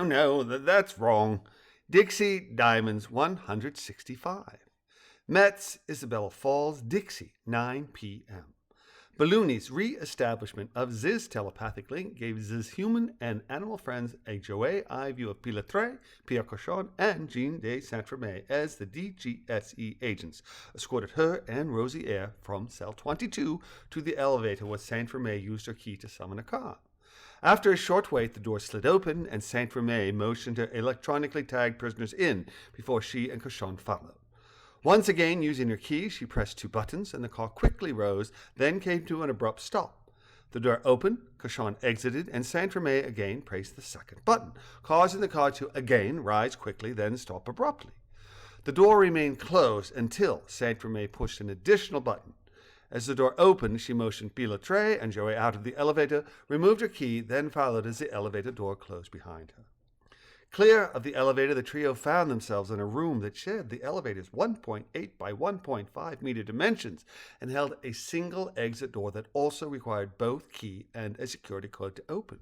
No, that's wrong. Dixie Diamonds 165. Metz, Isabella Falls, Dixie, 9 p.m. Balloony's re-establishment of Z's telepathic link gave Z's human and animal friends a joyeux eye view of Pilattre, Pierre Cochon, and Jean de Saint-Remy as the DGSE agents escorted her and Rosier from cell 22 to the elevator where Saint-Remy used her key to summon a car. After a short wait, the door slid open and Saint-Remy motioned her electronically tagged prisoners in before she and Cochon followed. Once again, using her key, she pressed 2 buttons, and the car quickly rose, then came to an abrupt stop. The door opened, Cochon exited, and Saint-Remy again pressed the second button, causing the car to again rise quickly, then stop abruptly. The door remained closed until Saint-Remy pushed an additional button. As the door opened, she motioned Pilattre and Joey out of the elevator, removed her key, then followed as the elevator door closed behind her. Clear of the elevator, the trio found themselves in a room that shared the elevator's 1.8 by 1.5 meter dimensions and held a single exit door that also required both key and a security code to open.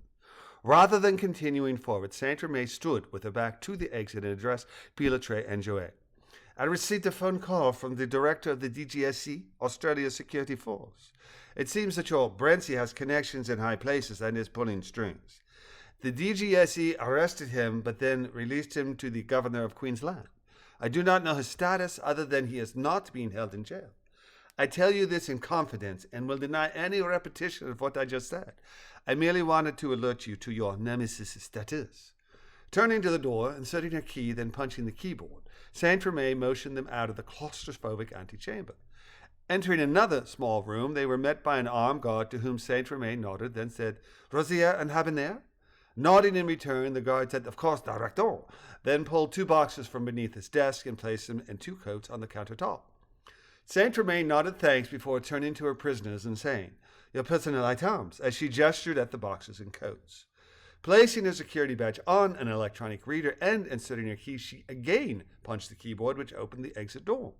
Rather than continuing forward, Saint-Remy stood with her back to the exit and addressed Pilattre and Joey. I received a phone call from the director of the DGSE, Australia Security Force. It seems that your Brency has connections in high places and is pulling strings. The DGSE arrested him, but then released him to the governor of Queensland. I do not know his status other than he is not being held in jail. I tell you this in confidence and will deny any repetition of what I just said. I merely wanted to alert you to your nemesis status. Turning to the door, inserting her key, then punching the keyboard, Saint-Remy motioned them out of the claustrophobic antechamber. Entering another small room, they were met by an armed guard to whom Saint-Remy nodded, then said, Rosier and Habanere? Nodding in return, the guard said, Of course, director, then pulled 2 boxes from beneath his desk and placed them in 2 coats on the countertop. Saint-Remy nodded thanks before turning to her prisoners and saying, Your personal items, as she gestured at the boxes and coats. Placing her security badge on an electronic reader and inserting her key, she again punched the keyboard, which opened the exit door.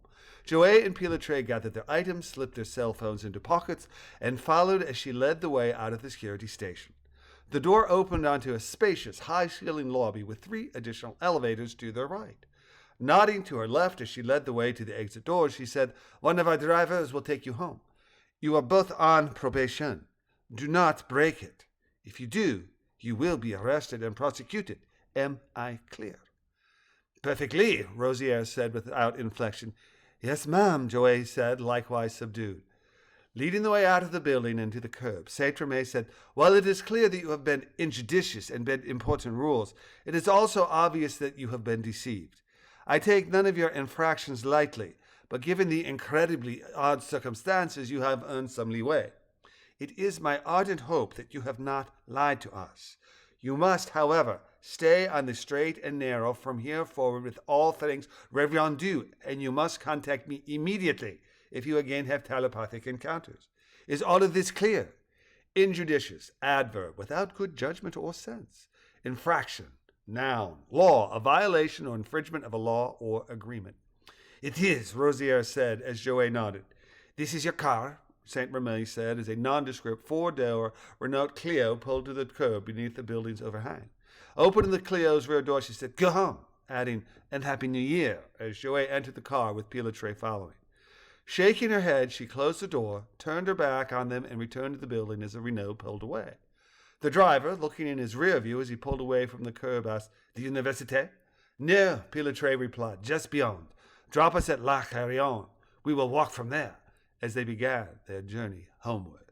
Joey and Pilattre gathered their items, slipped their cell phones into pockets, and followed as she led the way out of the security station. The door opened onto a spacious, high-ceiling lobby with 3 additional elevators to their right. Nodding to her left as she led the way to the exit door, she said, One of our drivers will take you home. You are both on probation. Do not break it. If you do, you will be arrested and prosecuted. Am I clear? Perfectly, Rosier said without inflection. Yes, ma'am, Joey said, likewise subdued. Leading the way out of the building and to the curb, Saint-Remy said, While it is clear that you have been injudicious and bent important rules, it is also obvious that you have been deceived. I take none of your infractions lightly, but given the incredibly odd circumstances, you have earned some leeway. It is my ardent hope that you have not lied to us. You must, however, stay on the straight and narrow from here forward with all things reverend due, and you must contact me immediately if you again have telepathic encounters. Is all of this clear? Injudicious, adverb, without good judgment or sense. Infraction, noun, law, a violation or infringement of a law or agreement. It is, Rosier said as Joey nodded. This is your car, Saint-Remy said as a nondescript 4-door Renault Clio pulled to the curb beneath the building's overhang. Opening the Clio's rear door, she said, Go home, adding, And Happy New Year, as Joey entered the car with Pilattre following. Shaking her head, she closed the door, turned her back on them, and returned to the building as the Renault pulled away. The driver, looking in his rear view as he pulled away from the curb, asked, The Université? No, Pilattre replied, just beyond. Drop us at La Carillon. We will walk from there, as they began their journey homeward.